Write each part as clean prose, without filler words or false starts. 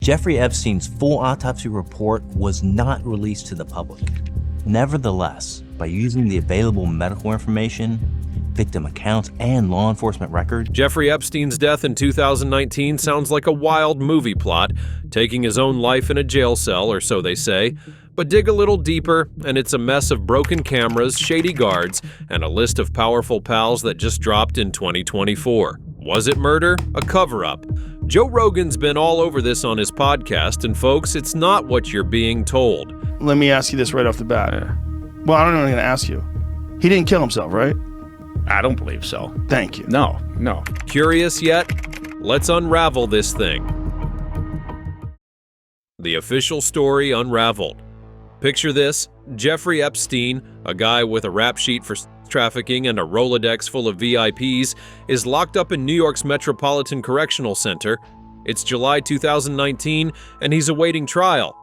Jeffrey Epstein's full autopsy report was not released to the public. Nevertheless, by using the available medical information, victim accounts, and law enforcement records, Jeffrey Epstein's death in 2019 sounds like a wild movie plot, taking his own life in a jail cell, or so they say. But dig a little deeper, and it's a mess of broken cameras, shady guards, and a list of powerful pals that just dropped in 2024. Was it murder? A cover-up? Joe Rogan's been all over this on his podcast, and folks, it's not what you're being told. Let me ask you this right off the bat. Well, I don't know what I'm going to ask you. He didn't kill himself, right? I don't believe so. Thank you. No. Curious yet? Let's unravel this thing. The official story unraveled. Picture this: Jeffrey Epstein, a guy with a rap sheet for trafficking and a Rolodex full of VIPs, is locked up in New York's Metropolitan Correctional Center. It's July 2019, and he's awaiting trial.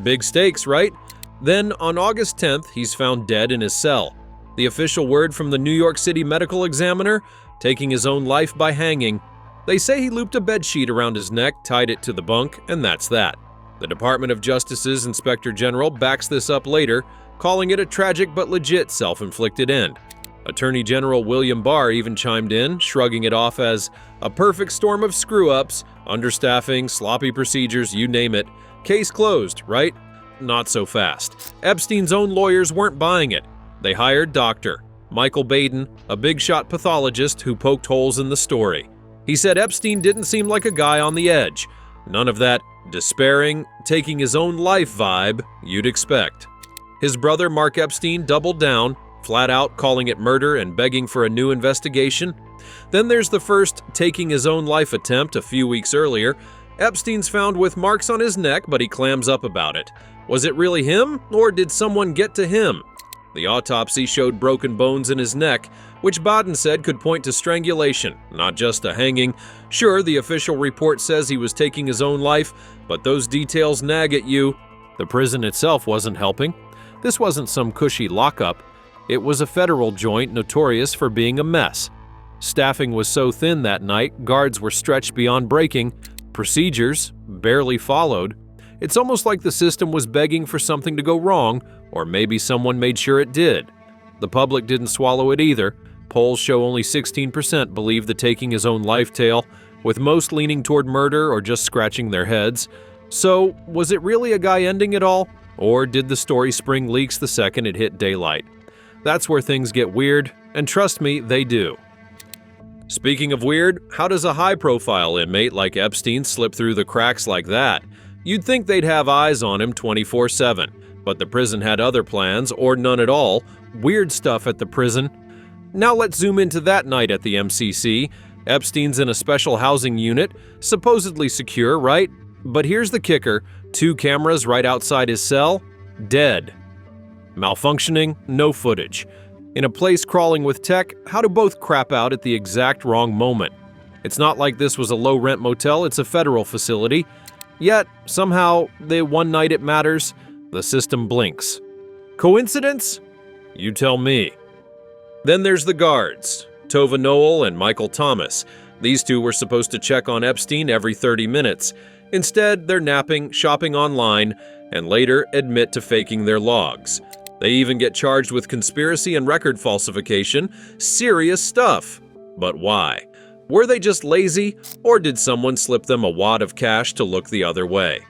Big stakes, right? Then, on August 10th, he's found dead in his cell. The official word from the New York City medical examiner? Taking his own life by hanging. They say he looped a bedsheet around his neck, tied it to the bunk, and that's that. The Department of Justice's Inspector General backs this up later, calling it a tragic but legit self-inflicted end. Attorney General William Barr even chimed in, shrugging it off as a perfect storm of screw-ups, understaffing, sloppy procedures, you name it. Case closed, right? Not so fast. Epstein's own lawyers weren't buying it. They hired Dr. Michael Baden, a big-shot pathologist who poked holes in the story. He said Epstein didn't seem like a guy on the edge. None of that despairing, taking his own life vibe you'd expect. His brother Mark Epstein doubled down, flat out calling it murder and begging for a new investigation. Then there's the first taking his own life attempt a few weeks earlier. Epstein's found with marks on his neck, but he clams up about it. Was it really him, or did someone get to him? The autopsy showed broken bones in his neck, which Baden said could point to strangulation, not just a hanging. Sure, the official report says he was taking his own life, but those details nag at you. The prison itself wasn't helping. This wasn't some cushy lockup. It was a federal joint notorious for being a mess. Staffing was so thin that night, guards were stretched beyond breaking, procedures barely followed. It's almost like the system was begging for something to go wrong, or maybe someone made sure it did. The public didn't swallow it either. Polls show only 16% believe the taking his own life tale, with most leaning toward murder or just scratching their heads. So, was it really a guy ending it all? Or did the story spring leaks the second it hit daylight? That's where things get weird, and trust me, they do. Speaking of weird, how does a high-profile inmate like Epstein slip through the cracks like that? You'd think they'd have eyes on him 24/7, but the prison had other plans, or none at all. Weird stuff at the prison. Now let's zoom into that night at the MCC. Epstein's in a special housing unit, supposedly secure, right? But here's the kicker: 2 cameras right outside his cell, dead. Malfunctioning, no footage. In a place crawling with tech, how do both crap out at the exact wrong moment? It's not like this was a low-rent motel, it's a federal facility. Yet, somehow, the one night it matters, the system blinks. Coincidence? You tell me. Then there's the guards, Tova Noel and Michael Thomas. These two were supposed to check on Epstein every 30 minutes. Instead, they're napping, shopping online, and later admit to faking their logs. They even get charged with conspiracy and record falsification. Serious stuff. But why? Were they just lazy, or did someone slip them a wad of cash to look the other way?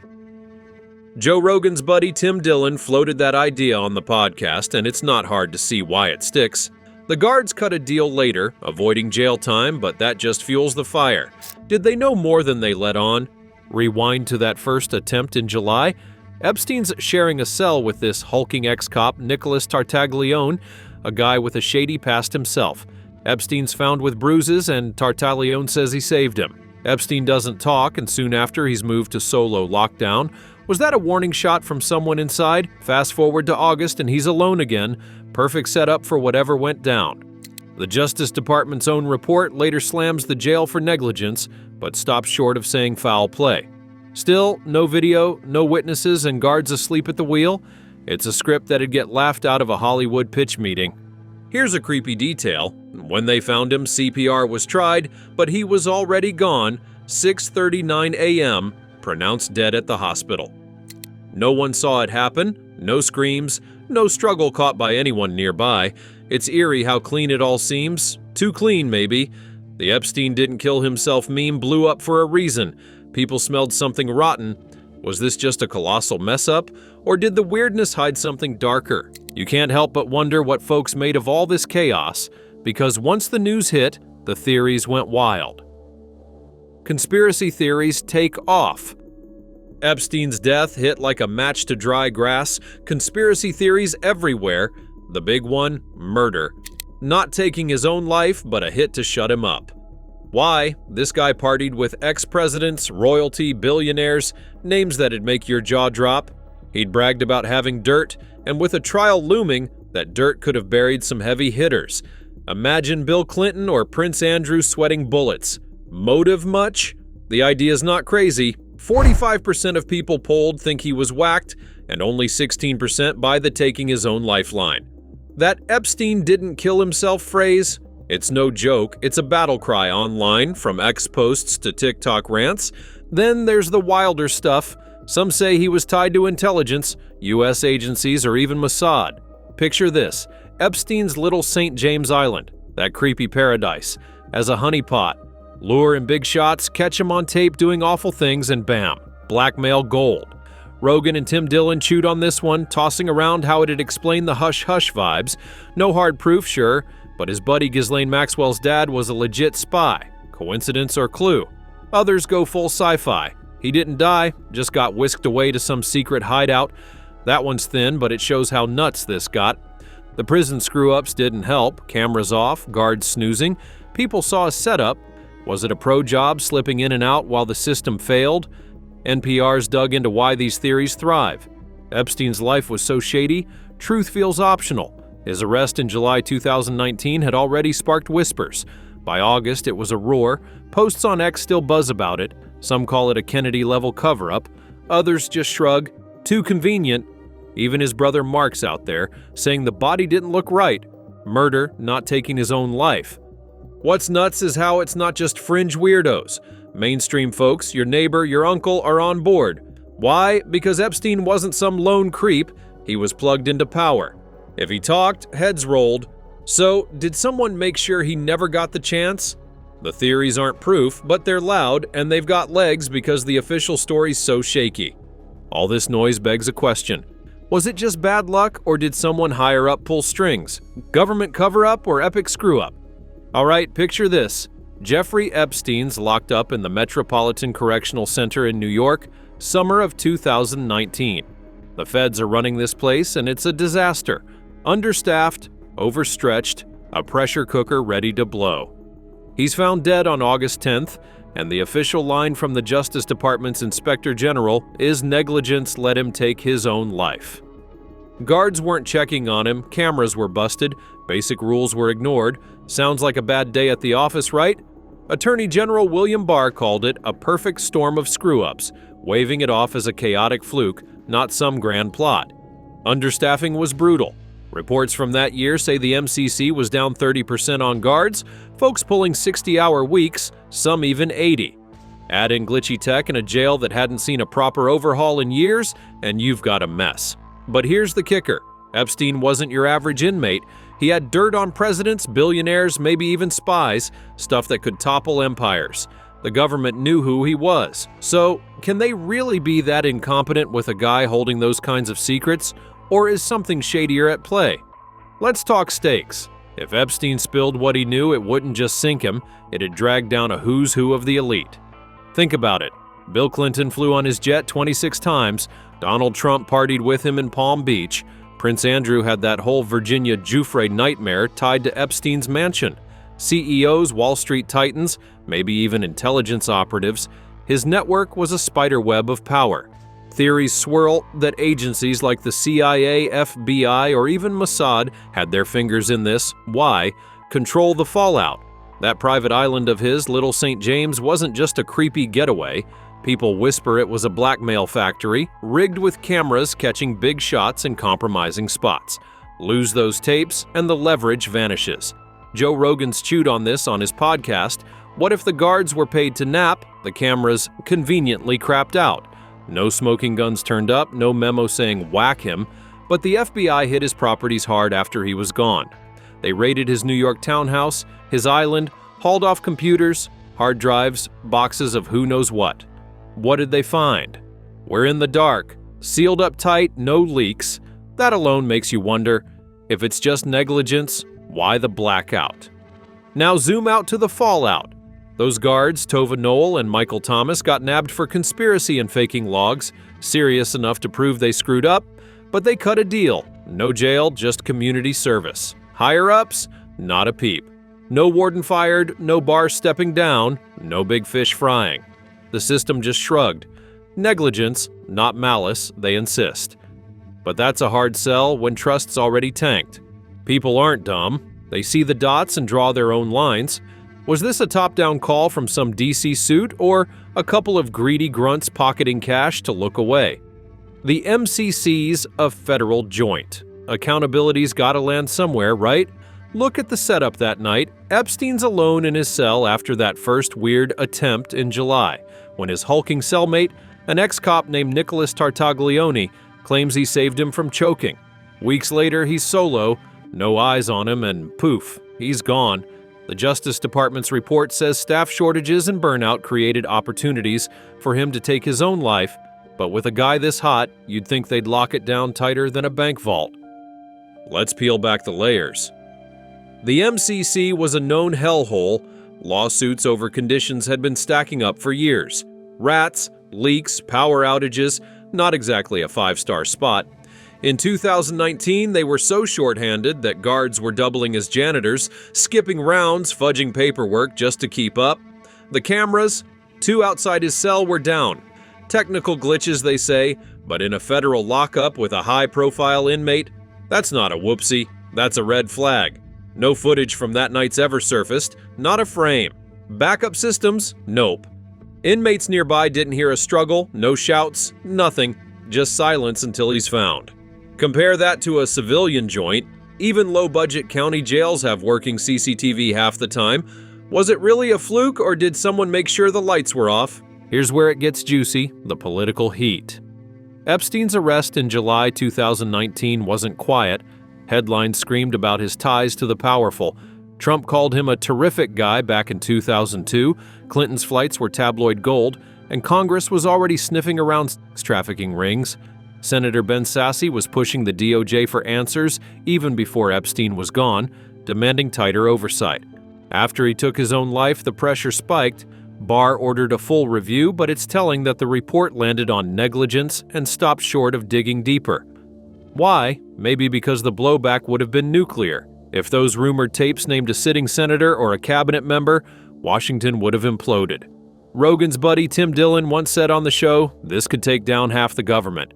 Joe Rogan's buddy Tim Dillon floated that idea on the podcast, and it's not hard to see why it sticks. The guards cut a deal later, avoiding jail time, but that just fuels the fire. Did they know more than they let on? Rewind to that first attempt in July. Epstein's sharing a cell with this hulking ex-cop Nicholas Tartaglione, a guy with a shady past himself. Epstein's found with bruises, and Tartaglione says he saved him. Epstein doesn't talk, and soon after he's moved to solo lockdown. Was that a warning shot from someone inside? Fast forward to August and he's alone again. Perfect setup for whatever went down. The Justice Department's own report later slams the jail for negligence, but stops short of saying foul play. Still, no video, no witnesses, and guards asleep at the wheel. It's a script that'd get laughed out of a Hollywood pitch meeting. Here's a creepy detail. When they found him, CPR was tried, but he was already gone. 6:39 a.m. pronounced dead at the hospital. No one saw it happen, no screams, no struggle caught by anyone nearby. It's eerie how clean it all seems. Too clean, maybe. The Epstein didn't kill himself meme blew up for a reason. People smelled something rotten. Was this just a colossal mess-up, or did the weirdness hide something darker? You can't help but wonder what folks made of all this chaos, because once the news hit, the theories went wild. Conspiracy theories take off. Epstein's death hit like a match to dry grass. Conspiracy theories everywhere. The big one, murder. Not taking his own life, but a hit to shut him up. Why? This guy partied with ex-presidents, royalty, billionaires, names that'd make your jaw drop. He'd bragged about having dirt, and with a trial looming, that dirt could have buried some heavy hitters. Imagine Bill Clinton or Prince Andrew sweating bullets. Motive much? The idea's not crazy. 45% of people polled think he was whacked, and only 16% buy the taking his own lifeline. That Epstein didn't kill himself phrase? It's no joke, it's a battle cry online, from X posts to TikTok rants. Then there's the wilder stuff. Some say he was tied to intelligence, US agencies, or even Mossad. Picture this, Epstein's little St. James Island, that creepy paradise, as a honeypot. Lure in big shots, catch him on tape doing awful things, and bam, blackmail gold. Rogan and Tim Dillon chewed on this one, tossing around how it'd explain the hush-hush vibes. No hard proof, sure, but his buddy Ghislaine Maxwell's dad was a legit spy. Coincidence or clue? Others go full sci-fi. He didn't die, just got whisked away to some secret hideout. That one's thin, but it shows how nuts this got. The prison screw-ups didn't help. Cameras off, guards snoozing. People saw a setup. Was it a pro job slipping in and out while the system failed? NPR's dug into why these theories thrive. Epstein's life was so shady, truth feels optional. His arrest in July 2019 had already sparked whispers. By August, it was a roar. Posts on X still buzz about it. Some call it a Kennedy-level cover-up. Others just shrug. Too convenient. Even his brother Mark's out there, saying the body didn't look right. Murder, not taking his own life. What's nuts is how it's not just fringe weirdos. Mainstream folks, your neighbor, your uncle, are on board. Why? Because Epstein wasn't some lone creep. He was plugged into power. If he talked, heads rolled. So, did someone make sure he never got the chance? The theories aren't proof, but they're loud, and they've got legs because the official story's so shaky. All this noise begs a question. Was it just bad luck, or did someone higher up pull strings? Government cover-up or epic screw-up? Alright, picture this. Jeffrey Epstein's locked up in the Metropolitan Correctional Center in New York, summer of 2019. The feds are running this place, and it's a disaster. Understaffed, overstretched, a pressure cooker ready to blow. He's found dead on August 10th, and the official line from the Justice Department's Inspector General is negligence let him take his own life. Guards weren't checking on him, cameras were busted, basic rules were ignored. Sounds like a bad day at the office, right? Attorney General William Barr called it a perfect storm of screw-ups, waving it off as a chaotic fluke, not some grand plot. Understaffing was brutal. Reports from that year say the MCC was down 30% on guards, folks pulling 60-hour weeks, some even 80. Add in glitchy tech and a jail that hadn't seen a proper overhaul in years, and you've got a mess. But here's the kicker. Epstein wasn't your average inmate. He had dirt on presidents, billionaires, maybe even spies, stuff that could topple empires. The government knew who he was. So, can they really be that incompetent with a guy holding those kinds of secrets? Or is something shadier at play? Let's talk stakes. If Epstein spilled what he knew, it wouldn't just sink him, it'd drag down a who's who of the elite. Think about it. Bill Clinton flew on his jet 26 times, Donald Trump partied with him in Palm Beach, Prince Andrew had that whole Virginia Giuffre nightmare tied to Epstein's mansion. CEOs, Wall Street titans, maybe even intelligence operatives, his network was a spiderweb of power. Theories swirl that agencies like the CIA, FBI, or even Mossad had their fingers in this. Why? Control the fallout. That private island of his, Little St. James, wasn't just a creepy getaway. People whisper it was a blackmail factory, rigged with cameras catching big shots in compromising spots. Lose those tapes, and the leverage vanishes. Joe Rogan's chewed on this on his podcast. What if the guards were paid to nap, the cameras conveniently crapped out? No smoking guns turned up, no memo saying whack him, but the FBI hit his properties hard after he was gone. They raided his New York townhouse, his island, hauled off computers, hard drives, boxes of who knows what. What did they find? We're in the dark, sealed up tight, no leaks. That alone makes you wonder, if it's just negligence, why the blackout? Now zoom out to the fallout. Those guards, Tova Noel and Michael Thomas, got nabbed for conspiracy and faking logs, serious enough to prove they screwed up, but they cut a deal. No jail, just community service. Higher-ups, not a peep. No warden fired, no bar stepping down, no big fish frying. The system just shrugged. Negligence, not malice, they insist. But that's a hard sell when trust's already tanked. People aren't dumb. They see the dots and draw their own lines. Was this a top-down call from some DC suit or a couple of greedy grunts pocketing cash to look away? The MCC's a federal joint. Accountability's gotta land somewhere, right? Look at the setup that night. Epstein's alone in his cell after that first weird attempt in July, when his hulking cellmate, an ex-cop named Nicholas Tartaglione, claims he saved him from choking. Weeks later, he's solo, no eyes on him, and poof, he's gone. The Justice Department's report says staff shortages and burnout created opportunities for him to take his own life, but with a guy this hot, you'd think they'd lock it down tighter than a bank vault. Let's peel back the layers. The MCC was a known hellhole. Lawsuits over conditions had been stacking up for years. Rats, leaks, power outages, not exactly a five-star spot. In 2019, they were so short-handed that guards were doubling as janitors, skipping rounds, fudging paperwork just to keep up. The cameras, 2 outside his cell, were down. Technical glitches, they say, but in a federal lockup with a high-profile inmate, that's not a whoopsie, that's a red flag. No footage from that night's ever surfaced, not a frame. Backup systems? Nope. Inmates nearby didn't hear a struggle, no shouts, nothing, just silence until he's found. Compare that to a civilian joint. Even low-budget county jails have working CCTV half the time. Was it really a fluke, or did someone make sure the lights were off? Here's where it gets juicy, the political heat. Epstein's arrest in July 2019 wasn't quiet. Headlines screamed about his ties to the powerful. Trump called him a terrific guy back in 2002, Clinton's flights were tabloid gold, and Congress was already sniffing around sex trafficking rings. Senator Ben Sasse was pushing the DOJ for answers even before Epstein was gone, demanding tighter oversight. After he took his own life, the pressure spiked. Barr ordered a full review, but it's telling that the report landed on negligence and stopped short of digging deeper. Why? Maybe because the blowback would have been nuclear. If those rumored tapes named a sitting senator or a cabinet member, Washington would have imploded. Rogan's buddy Tim Dillon once said on the show, this could take down half the government.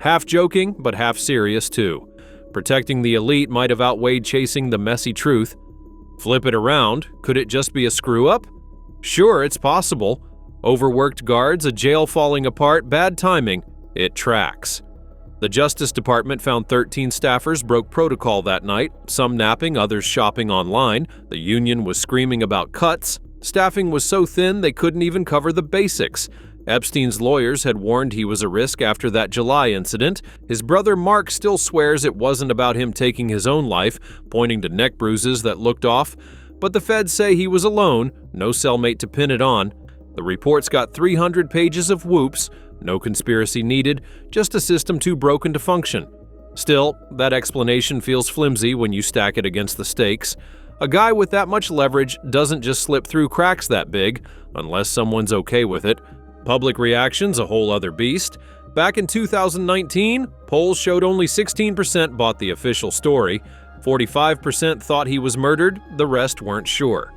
Half joking, but half serious too. Protecting the elite might have outweighed chasing the messy truth. Flip it around, could it just be a screw-up? Sure, it's possible. Overworked guards, a jail falling apart, bad timing. It tracks. The Justice Department found 13 staffers broke protocol that night, some napping, others shopping online. The union was screaming about cuts. Staffing was so thin they couldn't even cover the basics. Epstein's lawyers had warned he was a risk after that July incident. His brother Mark still swears it wasn't about him taking his own life, pointing to neck bruises that looked off. But the feds say he was alone, no cellmate to pin it on. The report's got 300 pages of whoops, no conspiracy needed, just a system too broken to function. Still, that explanation feels flimsy when you stack it against the stakes. A guy with that much leverage doesn't just slip through cracks that big, unless someone's okay with it. Public reaction's a whole other beast. Back in 2019, polls showed only 16% bought the official story. 45% thought he was murdered, the rest weren't sure.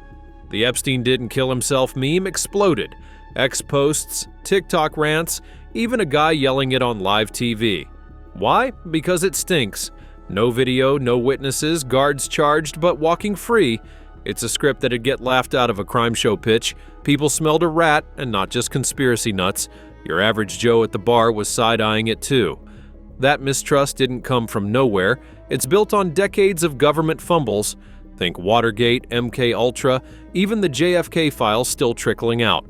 The Epstein didn't kill himself meme exploded. X posts, TikTok rants, even a guy yelling it on live TV. Why? Because it stinks. No video, no witnesses, guards charged but walking free. It's a script that'd get laughed out of a crime show pitch. People smelled a rat, and not just conspiracy nuts. Your average Joe at the bar was side-eyeing it too. That mistrust didn't come from nowhere. It's built on decades of government fumbles. Think Watergate, MK Ultra, even the JFK files still trickling out.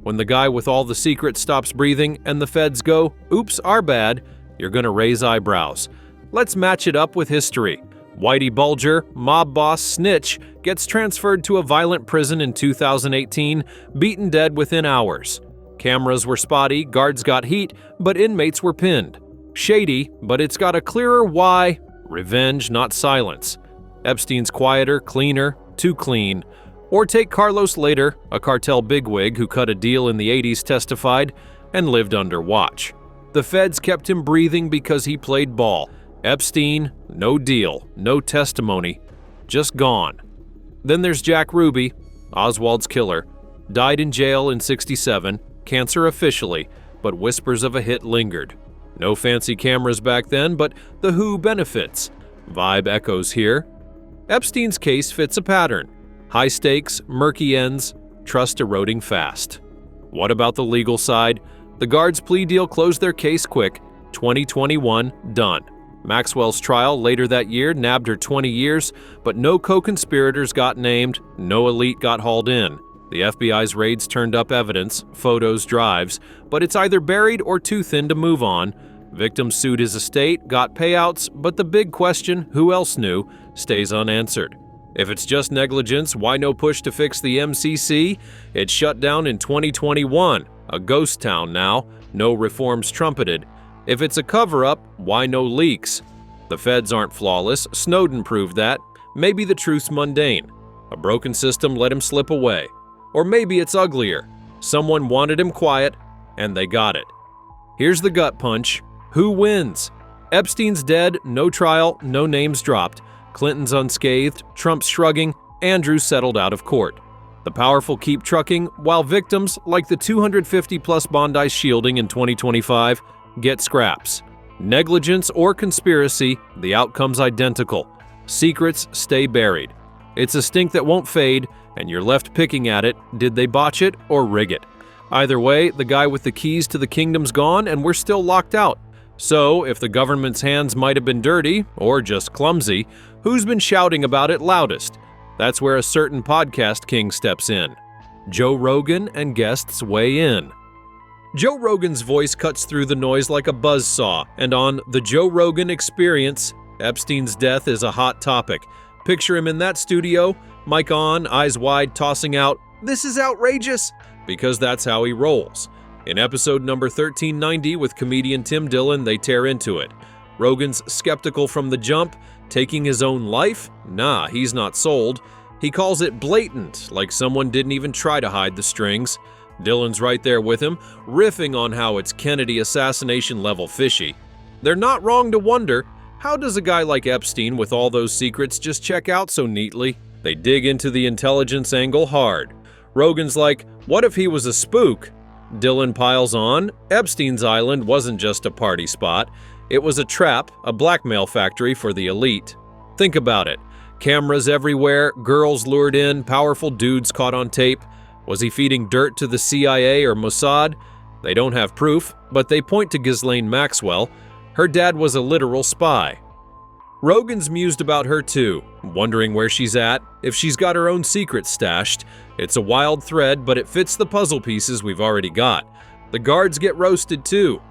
When the guy with all the secrets stops breathing and the feds go, "Oops, our bad," you're gonna raise eyebrows. Let's match it up with history. Whitey Bulger, mob boss, snitch, gets transferred to a violent prison in 2018, beaten dead within hours. Cameras were spotty, guards got heat, but inmates were pinned. Shady, but it's got a clearer why. Revenge, not silence. Epstein's quieter, cleaner, too clean. Or take Carlos Later, a cartel bigwig who cut a deal in the 80s, testified, and lived under watch. The feds kept him breathing because he played ball. Epstein, no deal, no testimony, just gone. Then there's Jack Ruby, Oswald's killer. Died in jail in '67, cancer officially, but whispers of a hit lingered. No fancy cameras back then, but the who benefits. Vibe echoes here. Epstein's case fits a pattern. High stakes, murky ends, trust eroding fast. What about the legal side? The guards' plea deal closed their case quick. 2021, done. Maxwell's trial later that year nabbed her 20 years, but no co-conspirators got named, no elite got hauled in. The FBI's raids turned up evidence, photos, drives, but it's either buried or too thin to move on. Victims sued his estate, got payouts, but the big question, who else knew, stays unanswered. If it's just negligence, why no push to fix the MCC? It shut down in 2021, a ghost town now, no reforms trumpeted. If it's a cover-up, why no leaks? The feds aren't flawless, Snowden proved that. Maybe the truth's mundane. A broken system let him slip away. Or maybe it's uglier. Someone wanted him quiet, and they got it. Here's the gut punch. Who wins? Epstein's dead, no trial, no names dropped. Clinton's unscathed, Trump's shrugging, Andrews settled out of court. The powerful keep trucking, while victims, like the 250-plus Bondi shielding in 2025, get scraps. Negligence or conspiracy, the outcome's identical. Secrets stay buried. It's a stink that won't fade, and you're left picking at it. Did they botch it or rig it? Either way, the guy with the keys to the kingdom's gone, and we're still locked out. So, if the government's hands might have been dirty, or just clumsy, who's been shouting about it loudest? That's where a certain podcast king steps in. Joe Rogan and guests weigh in. Joe Rogan's voice cuts through the noise like a buzzsaw, and on The Joe Rogan Experience, Epstein's death is a hot topic. Picture him in that studio, mic on, eyes wide, tossing out, "This is outrageous," because that's how he rolls. In episode number 1390 with comedian Tim Dillon, they tear into it. Rogan's skeptical from the jump, taking his own life? Nah, he's not sold. He calls it blatant, like someone didn't even try to hide the strings. Dillon's right there with him, riffing on how it's Kennedy assassination level fishy. They're not wrong to wonder, how does a guy like Epstein with all those secrets just check out so neatly? They dig into the intelligence angle hard. Rogan's like, what if he was a spook? Dillon piles on, Epstein's island wasn't just a party spot. It was a trap, a blackmail factory for the elite. Think about it. Cameras everywhere, girls lured in, powerful dudes caught on tape. Was he feeding dirt to the CIA or Mossad? They don't have proof, but they point to Ghislaine Maxwell. Her dad was a literal spy. Rogan's mused about her too, wondering where she's at, if she's got her own secrets stashed. It's a wild thread, but it fits the puzzle pieces we've already got. The guards get roasted too.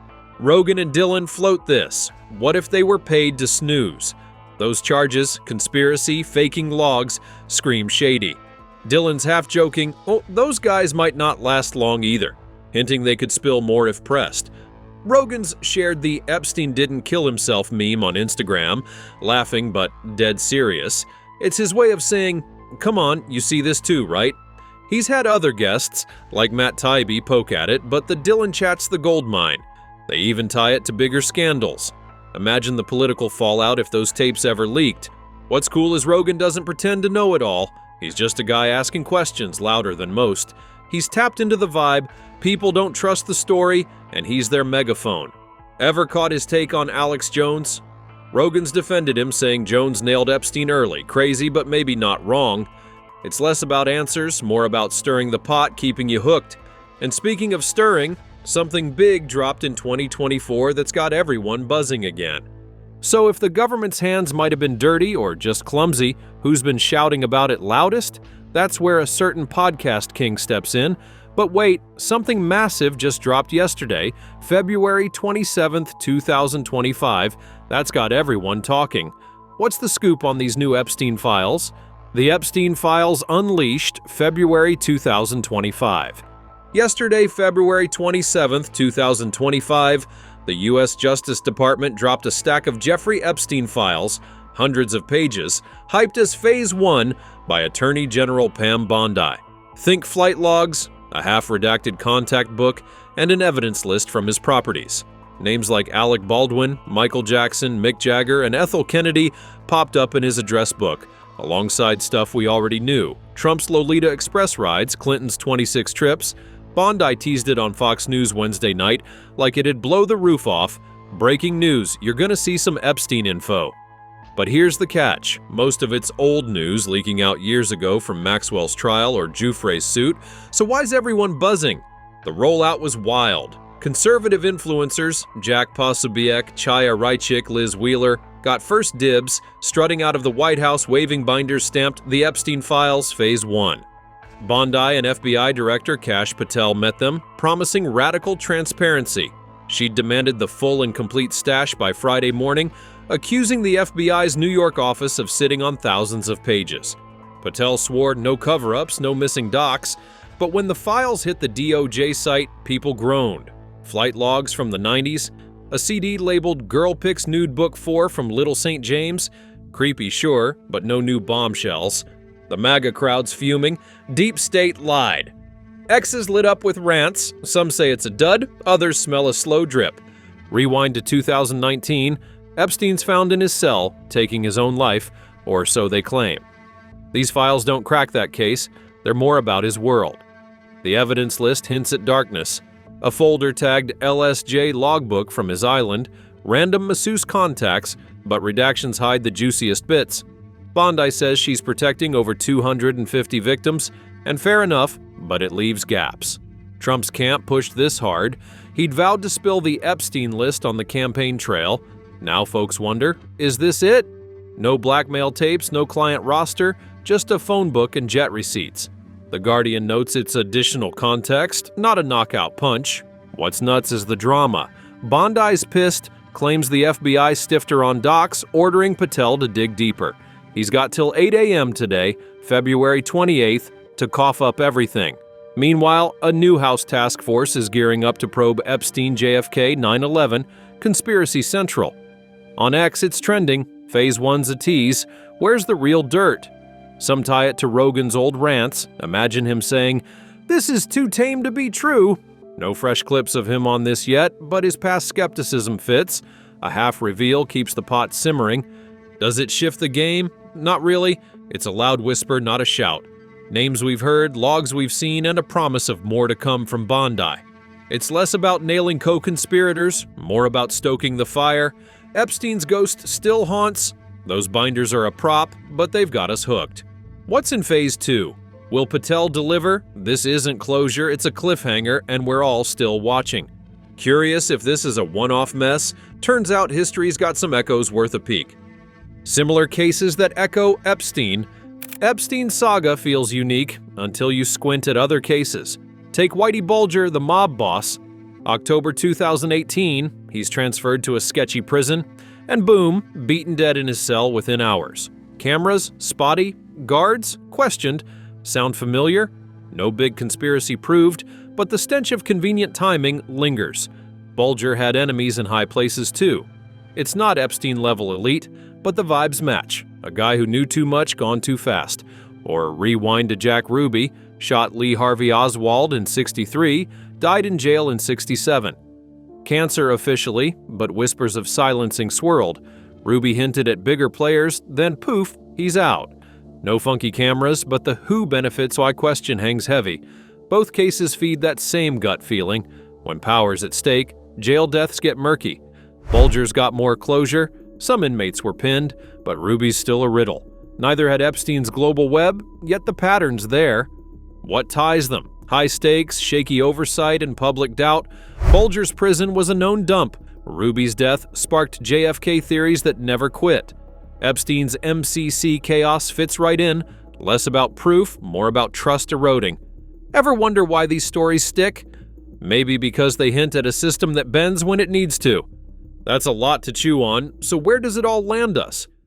Rogan and Dillon float this. What if they were paid to snooze? Those charges, conspiracy, faking logs, scream shady. Dillon's half joking, oh, those guys might not last long either, hinting they could spill more if pressed. Rogan's shared the Epstein didn't kill himself meme on Instagram, laughing but dead serious. It's his way of saying, come on, you see this too, right? He's had other guests, like Matt Taibbi, poke at it, but the Dillon chat's the goldmine. They even tie it to bigger scandals. Imagine the political fallout if those tapes ever leaked. What's cool is Rogan doesn't pretend to know it all. He's just a guy asking questions louder than most. He's tapped into the vibe, people don't trust the story, and he's their megaphone. Ever caught his take on Alex Jones? Rogan's defended him, saying Jones nailed Epstein early, crazy but maybe not wrong. It's less about answers, more about stirring the pot, keeping you hooked. And speaking of stirring, something big dropped in 2024 that's got everyone buzzing again. So if the government's hands might have been dirty or just clumsy, who's been shouting about it loudest? That's where a certain podcast king steps in. But wait, something massive just dropped yesterday, February 27th, 2025. That's got everyone talking. What's the scoop on these new Epstein files? The Epstein Files Unleashed, February 2025. Yesterday, February 27th, 2025, the U.S. Justice Department dropped a stack of Jeffrey Epstein files, hundreds of pages, hyped as Phase 1 by Attorney General Pam Bondi. Think flight logs, a half-redacted contact book, and an evidence list from his properties. Names like Alec Baldwin, Michael Jackson, Mick Jagger, and Ethel Kennedy popped up in his address book, alongside stuff we already knew. Trump's Lolita Express rides, Clinton's 26 trips. Bondi teased it on Fox News Wednesday night like it'd blow the roof off. Breaking news, you're gonna see some Epstein info. But here's the catch. Most of it's old news leaking out years ago from Maxwell's trial or Giuffre's suit, so why's everyone buzzing? The rollout was wild. Conservative influencers, Jack Posobiec, Chaya Raichik, Liz Wheeler, got first dibs, strutting out of the White House waving binders stamped The Epstein Files Phase 1. Bondi and FBI Director Kash Patel met them, promising radical transparency. She demanded the full and complete stash by Friday morning, accusing the FBI's New York office of sitting on thousands of pages. Patel swore no cover-ups, no missing docs, but when the files hit the DOJ site, people groaned. Flight logs from the 90s, a CD labeled Girl Pics Nude Book 4 from Little St. James, creepy sure, but no new bombshells. The MAGA crowd's fuming, Deep State lied. X's lit up with rants, some say it's a dud, others smell a slow drip. Rewind to 2019, Epstein's found in his cell, taking his own life, or so they claim. These files don't crack that case, they're more about his world. The evidence list hints at darkness. A folder tagged LSJ logbook from his island, random masseuse contacts, but redactions hide the juiciest bits. Bondi says she's protecting over 250 victims, and fair enough, but it leaves gaps. Trump's camp pushed this hard. He'd vowed to spill the Epstein list on the campaign trail. Now folks wonder, is this it? No blackmail tapes, no client roster, just a phone book and jet receipts. The Guardian notes it's additional context, not a knockout punch. What's nuts is the drama. Bondi's pissed, claims the FBI stiffed her on docs, ordering Patel to dig deeper. He's got till 8 a.m. today, February 28th, to cough up everything. Meanwhile, a new House task force is gearing up to probe Epstein JFK 9/11, Conspiracy Central. On X, it's trending. Phase 1's a tease. Where's the real dirt? Some tie it to Rogan's old rants. Imagine him saying, "This is too tame to be true." No fresh clips of him on this yet, but his past skepticism fits. A half reveal keeps the pot simmering. Does it shift the game? Not really. It's a loud whisper, not a shout. Names we've heard, logs we've seen, and a promise of more to come from Bondi. It's less about nailing co-conspirators, more about stoking the fire. Epstein's ghost still haunts. Those binders are a prop, but they've got us hooked. What's in Phase 2? Will Patel deliver? This isn't closure, it's a cliffhanger, and we're all still watching. Curious if this is a one-off mess? Turns out history's got some echoes worth a peek. Similar cases that echo Epstein. Epstein's saga feels unique until you squint at other cases. Take Whitey Bulger, the mob boss. October 2018, he's transferred to a sketchy prison, and boom, beaten dead in his cell within hours. Cameras, spotty, guards, questioned. Sound familiar? No big conspiracy proved, but the stench of convenient timing lingers. Bulger had enemies in high places too. It's not Epstein-level elite, but the vibes match. A guy who knew too much, gone too fast. Or rewind to Jack Ruby, shot Lee Harvey Oswald in '63, died in jail in '67. Cancer officially, but whispers of silencing swirled. Ruby hinted at bigger players, then poof, he's out. No funky cameras, but the who benefits why question hangs heavy. Both cases feed that same gut feeling. When power's at stake, jail deaths get murky. Bulger's got more closure. Some inmates were pinned, but Ruby's still a riddle. Neither had Epstein's global web, yet the pattern's there. What ties them? High stakes, shaky oversight, and public doubt. Bulger's prison was a known dump. Ruby's death sparked JFK theories that never quit. Epstein's MCC chaos fits right in, less about proof, more about trust eroding. Ever wonder why these stories stick? Maybe because they hint at a system that bends when it needs to. That's a lot to chew on, so where does it all land us?